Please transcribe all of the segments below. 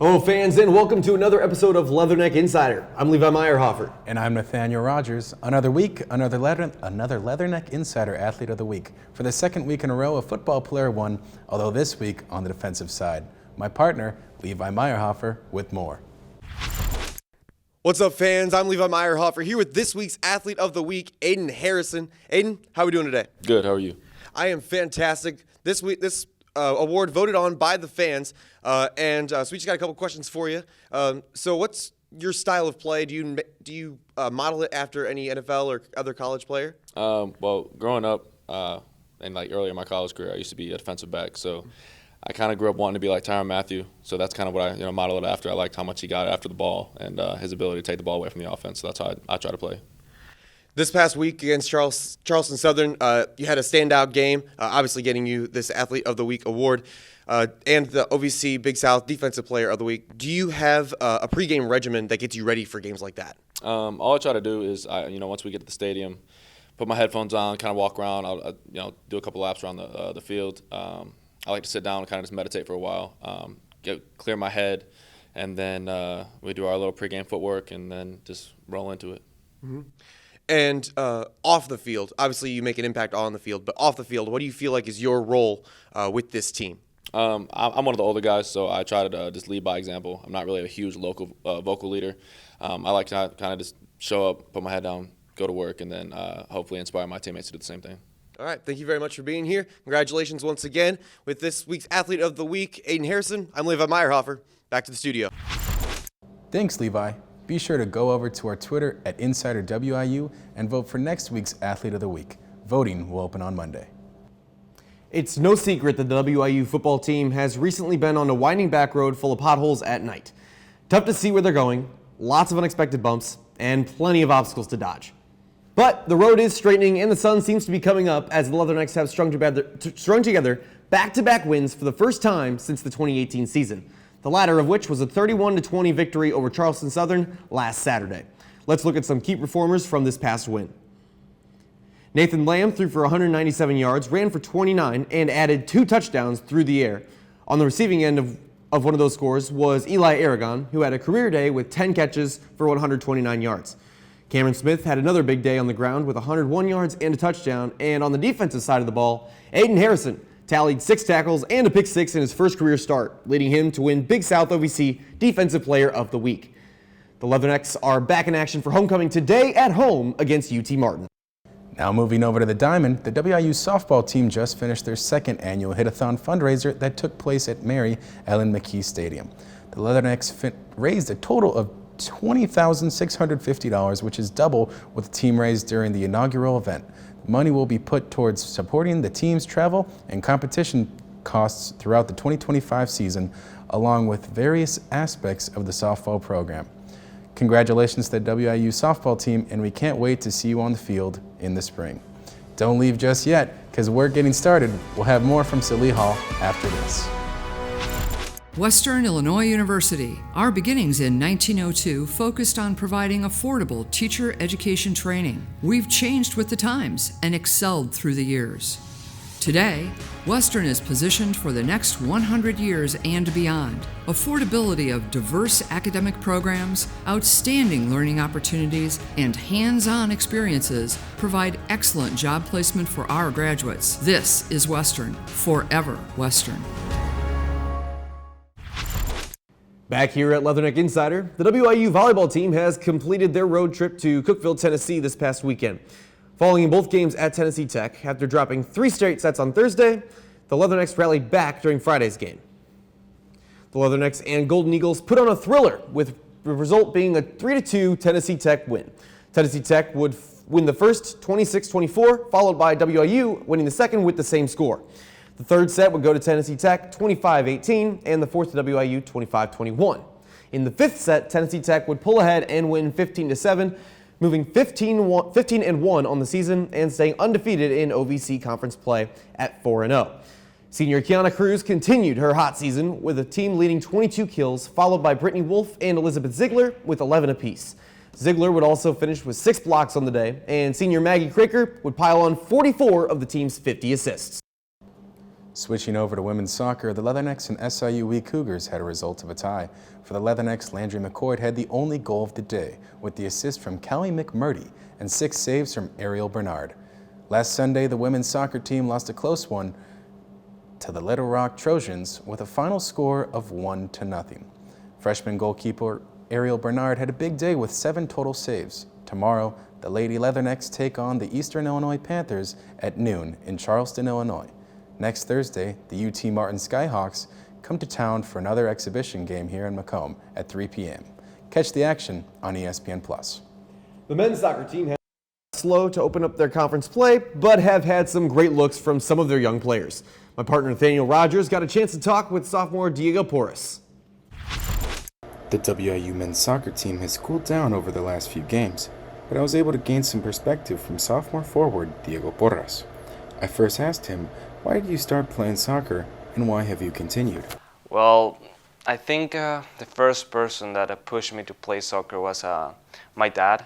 Hello fans, and welcome to another episode of Leatherneck Insider. I'm Levi Meyerhofer. And I'm Nathaniel Rogers. Another week, another Leatherneck Insider Athlete of the Week. For the second week in a row, a football player won, although this week on the defensive side. My partner, Levi Meyerhofer, with more. What's up fans, I'm Levi Meyerhofer here with this week's Athlete of the Week, Aiden Harrison. Aiden, how are we doing today? Good, how are you? I am fantastic. This week, this award voted on by the fans, so we just got a couple questions for you. So what's your style of play? Do you model it after any NFL or other college player? Well, growing up and like earlier in my college career, I used to be a defensive back, so I kind of grew up wanting to be like Tyrann Mathieu. So that's kind of what I modeled it after. I liked how much he got after the ball and his ability to take the ball away from the offense. So that's how I try to play. This past week against Charleston Southern, you had a standout game, obviously getting you this Athlete of the Week award and the OVC Big South Defensive Player of the Week. Do you have a pregame regimen that gets you ready for games like that? All I try to do is, once we get to the stadium, put my headphones on, kind of walk around. I'll do a couple laps around the field. I like to sit down and kind of just meditate for a while, clear my head, and then we do our little pregame footwork and then just roll into it. Mm-hmm. And off the field, obviously you make an impact on the field, but off the field, what do you feel like is your role with this team? I'm one of the older guys, so I try to just lead by example. I'm not really a huge local vocal leader. I like to kind of just show up, put my head down, go to work, and then hopefully inspire my teammates to do the same thing. All right, thank you very much for being here. Congratulations once again with this week's Athlete of the Week, Aiden Harrison. I'm Levi Meyerhofer. Back to the studio. Thanks, Levi. Be sure to go over to our Twitter at InsiderWIU and vote for next week's Athlete of the Week. Voting will open on Monday. It's no secret that the WIU football team has recently been on a winding back road full of potholes at night. Tough to see where they're going, lots of unexpected bumps, and plenty of obstacles to dodge. But the road is straightening and the sun seems to be coming up as the Leathernecks have strung together back-to-back wins for the first time since the 2018 season. The latter of which was a 31-20 victory over Charleston Southern last Saturday. Let's look at some key performers from this past win. Nathan Lamb threw for 197 yards, ran for 29, and added 2 touchdowns through the air. On the receiving end of one of those scores was Eli Aragon, who had a career day with 10 catches for 129 yards. Cameron Smith had another big day on the ground with 101 yards and a touchdown, and on the defensive side of the ball, Aiden Harrison tallied 6 tackles and a pick 6 in his first career start, leading him to win Big South OVC Defensive Player of the Week. The Leathernecks are back in action for homecoming today at home against UT Martin. Now moving over to the Diamond, the WIU softball team just finished their second annual Hit-a-thon fundraiser that took place at Mary Ellen McKee Stadium. The Leathernecks raised a total of $20,650, which is double what the team raised during the inaugural event. Money will be put towards supporting the team's travel and competition costs throughout the 2025 season, along with various aspects of the softball program. Congratulations to the WIU softball team, and we can't wait to see you on the field in the spring. Don't leave just yet, because we're getting started. We'll have more from Silly Hall after this. Western Illinois University. Our beginnings in 1902 focused on providing affordable teacher education training. We've changed with the times and excelled through the years. Today, Western is positioned for the next 100 years and beyond. Affordability of diverse academic programs, outstanding learning opportunities, and hands-on experiences provide excellent job placement for our graduates. This is Western, forever Western. Back here at Leatherneck Insider, the WIU volleyball team has completed their road trip to Cookeville, Tennessee this past weekend. Following in both games at Tennessee Tech, after dropping 3 straight sets on Thursday, the Leathernecks rallied back during Friday's game. The Leathernecks and Golden Eagles put on a thriller, with the result being a 3-2 Tennessee Tech win. Tennessee Tech would win the first 26-24, followed by WIU winning the second with the same score. The third set would go to Tennessee Tech 25-18 and the fourth to WIU 25-21. In the fifth set, Tennessee Tech would pull ahead and win 15-7, moving 15-1 on the season and staying undefeated in OVC conference play at 4-0. Senior Kiana Cruz continued her hot season with the team leading 22 kills, followed by Brittany Wolf and Elizabeth Ziegler with 11 apiece. Ziegler would also finish with 6 blocks on the day, and senior Maggie Craker would pile on 44 of the team's 50 assists. Switching over to women's soccer, the Leathernecks and SIUE Cougars had a result of a tie. For the Leathernecks, Landry McCoy had the only goal of the day, with the assist from Callie McMurdy and 6 saves from Ariel Bernard. Last Sunday, the women's soccer team lost a close one to the Little Rock Trojans with a final score of 1-0. Freshman goalkeeper Ariel Bernard had a big day with 7 total saves. Tomorrow, the Lady Leathernecks take on the Eastern Illinois Panthers at noon in Charleston, Illinois. Next Thursday, the UT Martin Skyhawks come to town for another exhibition game here in Macomb at 3 p.m. Catch the action on ESPN+. The men's soccer team has been slow to open up their conference play, but have had some great looks from some of their young players. My partner Nathaniel Rogers got a chance to talk with sophomore Diego Porras. The WIU men's soccer team has cooled down over the last few games, but I was able to gain some perspective from sophomore forward Diego Porras. I first asked him, why did you start playing soccer and why have you continued? Well, I think the first person that pushed me to play soccer was my dad.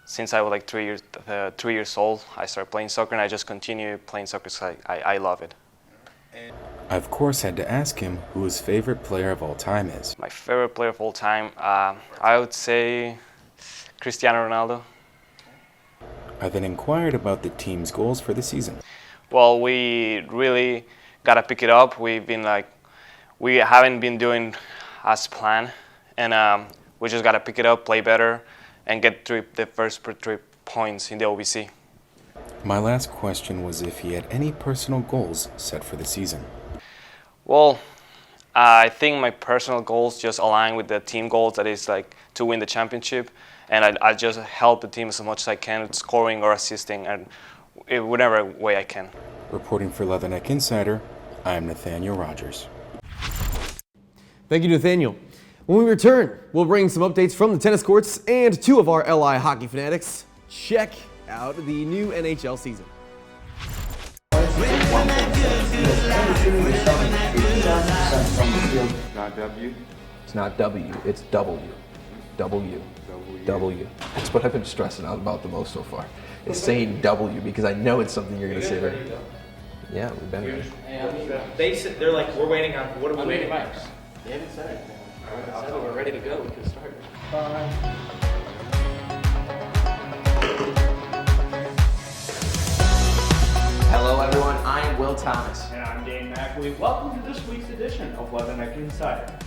Since I was like 3 years old, I started playing soccer and I just continued playing soccer because I love it. I of course had to ask him who his favorite player of all time is. My favorite player of all time, I would say Cristiano Ronaldo. I then inquired about the team's goals for the season. Well, we really gotta pick it up. We haven't been doing as planned, and we just gotta pick it up, play better, and get the first 3 points in the OVC. My last question was if he had any personal goals set for the season. Well, I think my personal goals just align with the team goals, that is like to win the championship, and I just help the team as much as I can, scoring or assisting, and in whatever way I can. Reporting for Leatherneck Insider, I'm Nathaniel Rogers. Thank you, Nathaniel. When we return, we'll bring some updates from the tennis courts and 2 of our LI hockey fanatics check out the new NHL season. Not W. It's not W, it's W. W. W. That's what I've been stressing out about the most so far. It's saying W because I know it's something you're going to say there. Yeah, we've been ready. They're like, we're waiting on, what are we waiting on? They haven't said anything. I thought we're ready to go. We can start. Hello everyone, I'm Will Thomas. And I'm Dane McAlee. Welcome to this week's edition of Leatherneck Insider.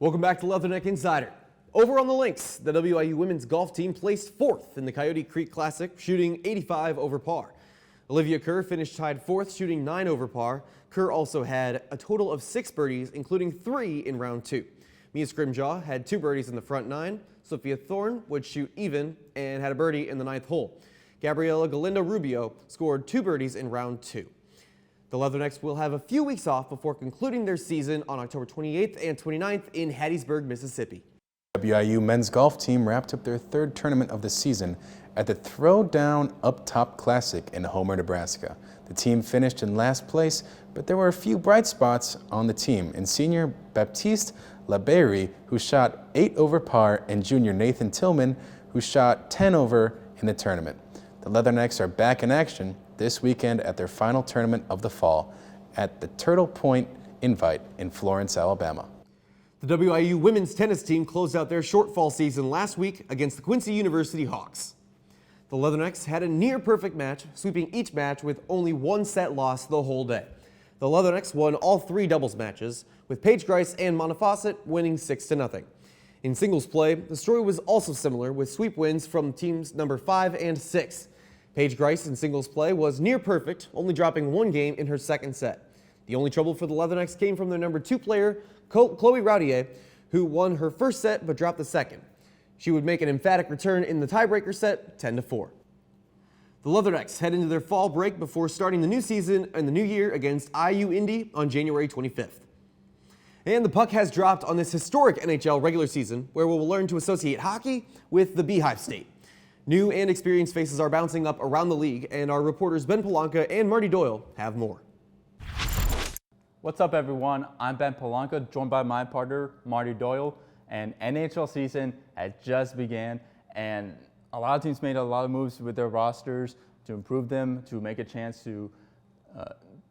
Welcome back to Leatherneck Insider. Over on the links, the WIU women's golf team placed 4th in the Coyote Creek Classic, shooting 85 over par. Olivia Kerr finished tied 4th, shooting 9 over par. Kerr also had a total of 6 birdies, including 3 in round 2. Mia Scrimjaw had 2 birdies in the front 9. Sophia Thorne would shoot even and had a birdie in the 9th hole. Gabriela Galindo Rubio scored 2 birdies in round 2. The Leathernecks will have a few weeks off before concluding their season on October 28th and 29th in Hattiesburg, Mississippi. WIU men's golf team wrapped up their 3rd tournament of the season at the Throwdown Up Top Classic in Homer, Nebraska. The team finished in last place, but there were a few bright spots on the team in senior Baptiste Laberry, who shot 8 over par, and junior Nathan Tillman, who shot 10 over in the tournament. The Leathernecks are back in action this weekend at their final tournament of the fall at the Turtle Point Invite in Florence, Alabama. The WIU women's tennis team closed out their short fall season last week against the Quincy University Hawks. The Leathernecks had a near-perfect match, sweeping each match with only 1 set loss the whole day. The Leathernecks won all 3 doubles matches, with Paige Grice and Mona Fawcett winning 6-0. In singles play, the story was also similar, with sweep wins from teams number 5 and 6. Paige Grice in singles play was near perfect, only dropping 1 game in her 2nd set. The only trouble for the Leathernecks came from their number 2 player, Chloe Roudier, who won her 1st set but dropped the 2nd. She would make an emphatic return in the tiebreaker set, 10-4. The Leathernecks head into their fall break before starting the new season and the new year against IU Indy on January 25th. And the puck has dropped on this historic NHL regular season, where we will learn to associate hockey with the Beehive State. New and experienced faces are bouncing up around the league, and our reporters Ben Polanka and Marty Doyle have more. What's up, everyone? I'm Ben Polanca, joined by my partner, Marty Doyle, and NHL season has just began, and a lot of teams made a lot of moves with their rosters to improve them, to make a chance to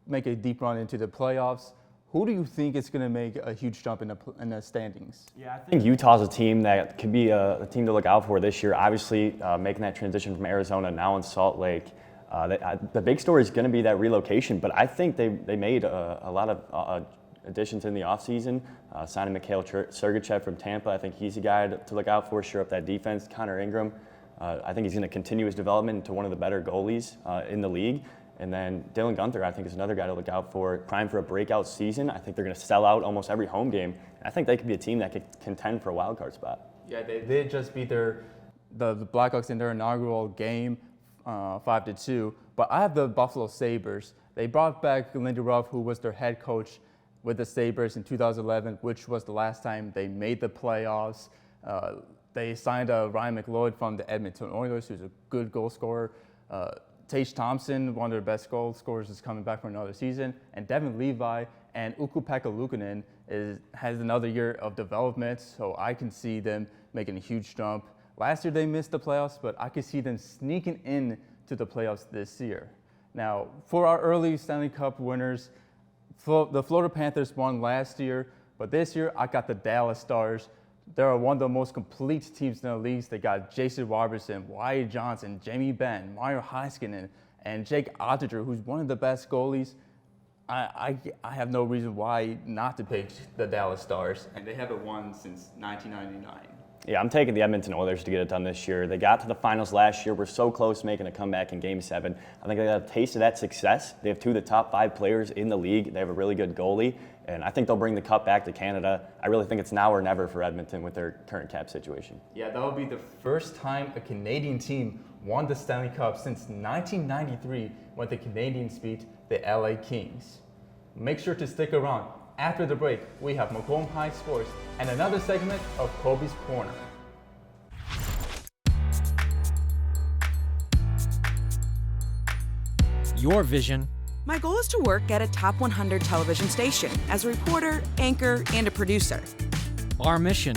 make a deep run into the playoffs. Who do you think is going to make a huge jump in the standings? Yeah, I think Utah's a team that could be a team to look out for this year. Obviously, making that transition from Arizona now in Salt Lake. The big story is going to be that relocation, but I think they made a lot of additions in the offseason. Signing Mikhail Sergachev from Tampa, I think he's a guy to look out for, shore up that defense. Connor Ingram, I think he's going to continue his development into one of the better goalies in the league. And then Dylan Gunther, I think, is another guy to look out for. Prime for a breakout season. I think they're going to sell out almost every home game. I think they could be a team that could contend for a wild card spot. Yeah, they did just beat the Blackhawks in their inaugural game, 5-2. But I have the Buffalo Sabres. They brought back Lindy Ruff, who was their head coach with the Sabres in 2011, which was the last time they made the playoffs. They signed Ryan McLeod from the Edmonton Oilers, who's a good goal scorer. Tage Thompson, one of their best goal scorers, is coming back for another season. And Devin Levi and Ukko-Pekka Luukkonen has another year of development, so I can see them making a huge jump. Last year they missed the playoffs, but I could see them sneaking in to the playoffs this year. Now, for our early Stanley Cup winners, the Florida Panthers won last year, but this year I got the Dallas Stars. They're one of the most complete teams in the league. They got Jason Robertson, Wyatt Johnson, Jamie Benn, Mario Heiskanen, and Jake Oettinger, who's one of the best goalies. I have no reason why not to pick the Dallas Stars, and they haven't won since 1999. Yeah, I'm taking the Edmonton Oilers to get it done this year. They got to the finals last year. We're so close to making a comeback in Game 7. I think they got a taste of that success. They have 2 of the top 5 players in the league. They have a really good goalie, and I think they'll bring the cup back to Canada. I really think it's now or never for Edmonton with their current cap situation. Yeah, that would be the first time a Canadian team won the Stanley Cup since 1993 when the Canadians beat the LA Kings. Make sure to stick around. After the break, we have Macomb High Sports and another segment of Kobe's Corner. Your vision. My goal is to work at a top 100 television station as a reporter, anchor, and a producer. Our mission.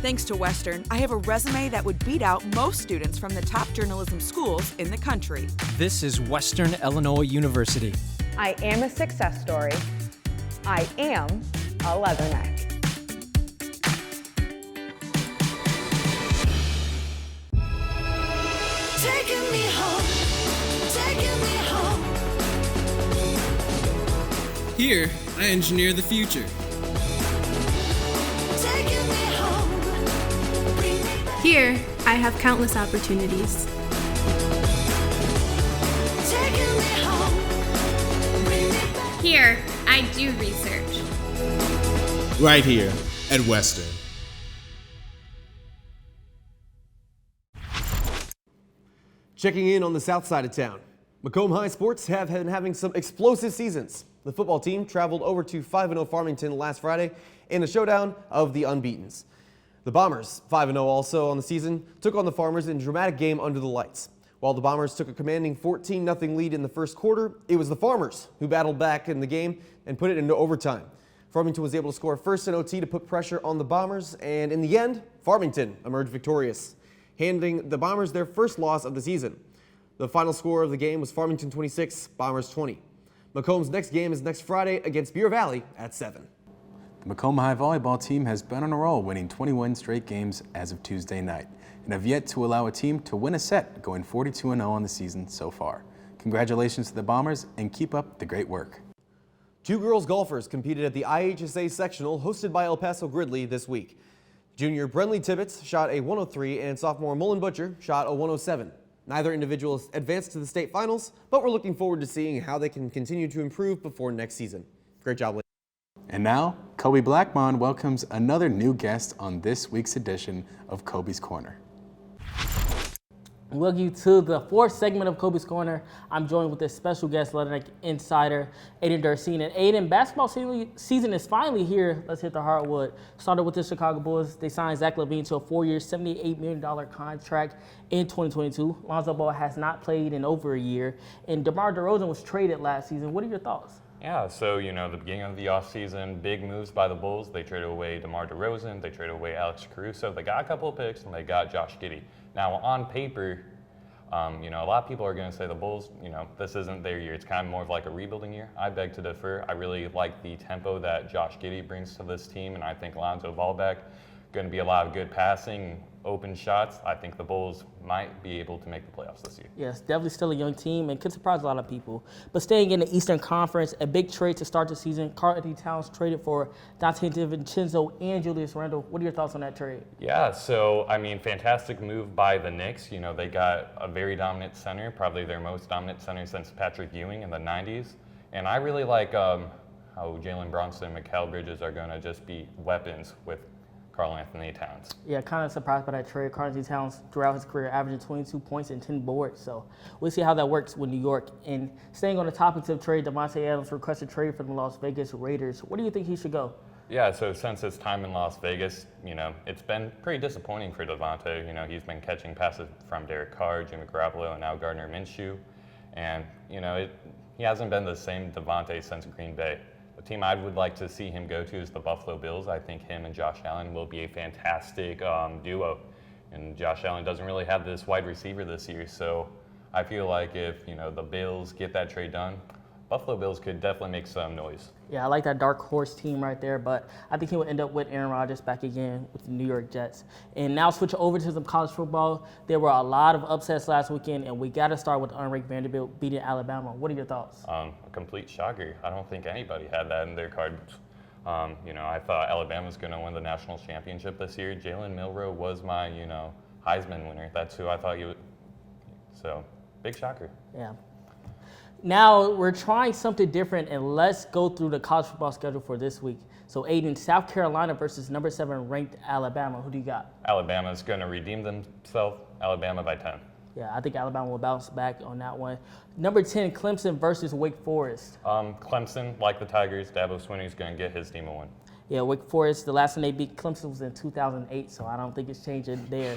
Thanks to Western, I have a resume that would beat out most students from the top journalism schools in the country. This is Western Illinois University. I am a success story. I am a Leatherneck. Taking me home, taking me home. Here, I engineer the future. Taking me home, bring me back. Here, I have countless opportunities. Taking me home, bring me back. Here, I do research. Right here at Western. Checking in on the south side of town. Macomb High Sports have been having some explosive seasons. The football team traveled over to 5-0 Farmington last Friday in a showdown of the unbeatens. The Bombers, 5-0 also on the season, took on the Farmers in a dramatic game under the lights. While the Bombers took a commanding 14-0 lead in the first quarter, it was the Farmers who battled back in the game and put it into overtime. Farmington was able to score first in OT to put pressure on the Bombers, and in the end, Farmington emerged victorious, handing the Bombers their first loss of the season. The final score of the game was Farmington 26, Bombers 20. Macomb's next game is next Friday against Bear Valley at 7. The Macomb High volleyball team has been on a roll, winning 21 straight games as of Tuesday night, and have yet to allow a team to win a set, going 42-0 on the season so far. Congratulations to the Bombers, and keep up the great work. 2 girls golfers competed at the IHSA sectional hosted by El Paso Gridley this week. Junior Brenly Tibbetts shot a 103 and sophomore Mullen Butcher shot a 107. Neither individual advanced to the state finals, but we're looking forward to seeing how they can continue to improve before next season. Great job, ladies. And now, Kobe Blackmon welcomes another new guest on this week's edition of Kobe's Corner. Welcome you to the 4th segment of Kobe's Corner. I'm joined with a special guest, Leatherneck insider, Aiden Darcine. And Aiden, basketball season is finally here. Let's hit the hardwood. Started with the Chicago Bulls. They signed Zach LaVine to a 4-year, $78 million contract in 2022. Lonzo Ball has not played in over a year. And DeMar DeRozan was traded last season. What are your thoughts? Yeah, so, the beginning of the offseason, big moves by the Bulls. They traded away DeMar DeRozan, they traded away Alex Caruso, they got a couple of picks, and they got Josh Giddey. Now, on paper, a lot of people are going to say the Bulls, this isn't their year. It's kind of more of like a rebuilding year. I beg to differ. I really like the tempo that Josh Giddey brings to this team, and I think Lonzo Ballback going to be a lot of good passing, open shots. I think the Bulls might be able to make the playoffs this year. Yes, definitely still a young team and could surprise a lot of people. But staying in the Eastern Conference, a big trade to start the season. Karl-Anthony Towns traded for Dante DiVincenzo and Julius Randle. What are your thoughts on that trade? Yeah, so, fantastic move by the Knicks. They got a very dominant center, probably their most dominant center since Patrick Ewing in the 90s. And I really like how Jalen Brunson and Mikal Bridges are going to just be weapons with Karl-Anthony Towns. Yeah, kind of surprised by that trade. Karl-Anthony Towns throughout his career averaging 22 points and 10 boards. So we'll see how that works with New York. And staying on the topics of trade, Davante Adams requested trade from the Las Vegas Raiders. Where do you think he should go? Yeah, so since his time in Las Vegas, it's been pretty disappointing for Davante. He's been catching passes from Derek Carr, Jimmy Garoppolo, and now Gardner Minshew. And, he hasn't been the same Davante since Green Bay. The team I would like to see him go to is the Buffalo Bills. I think him and Josh Allen will be a fantastic duo. And Josh Allen doesn't really have this wide receiver this year, so I feel like if the Bills get that trade done, Buffalo Bills could definitely make some noise. Yeah, I like that dark horse team right there, but I think he will end up with Aaron Rodgers back again with the New York Jets. And now switch over to some college football. There were a lot of upsets last weekend, and we got to start with unranked Vanderbilt beating Alabama. What are your thoughts? A complete shocker. I don't think anybody had that in their cards. I thought Alabama was going to win the national championship this year. Jalen Milroe was my, Heisman winner. That's who I thought you would. So, big shocker. Yeah. Now we're trying something different, and let's go through the college football schedule for this week. So Aiden, South Carolina versus number 7 ranked Alabama. Who do you got? Alabama's going to redeem themselves. Alabama by 10. Yeah, I think Alabama will bounce back on that one. Number 10, Clemson versus Wake Forest. Clemson, like the Tigers, Dabo Swinney's going to get his team a win. Yeah, Wake Forest, the last time they beat Clemson was in 2008, so I don't think it's changing there.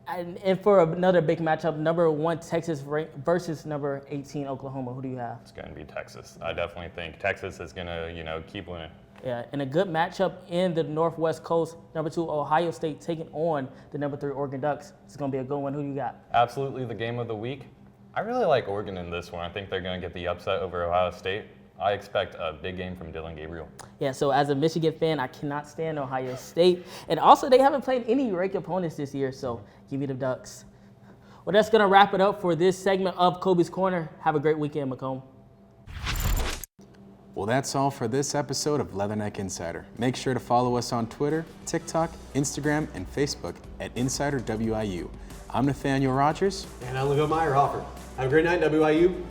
And for another big matchup, number 1 Texas versus number 18 Oklahoma. Who do you have? It's going to be Texas. I definitely think Texas is going to, keep winning. Yeah, and a good matchup in the Northwest Coast. Number 2 Ohio State taking on the number 3 Oregon Ducks. It's going to be a good one. Who do you got? Absolutely the game of the week. I really like Oregon in this one. I think they're going to get the upset over Ohio State. I expect a big game from Dylan Gabriel. Yeah, so as a Michigan fan, I cannot stand Ohio State. And also, they haven't played any ranked opponents this year, so give me the Ducks. Well, that's going to wrap it up for this segment of Kobe's Corner. Have a great weekend, Macomb. Well, that's all for this episode of Leatherneck Insider. Make sure to follow us on Twitter, TikTok, Instagram, and Facebook at InsiderWIU. I'm Nathaniel Rogers. And I'm Lego Meyer Hofford. Have a great night, WIU.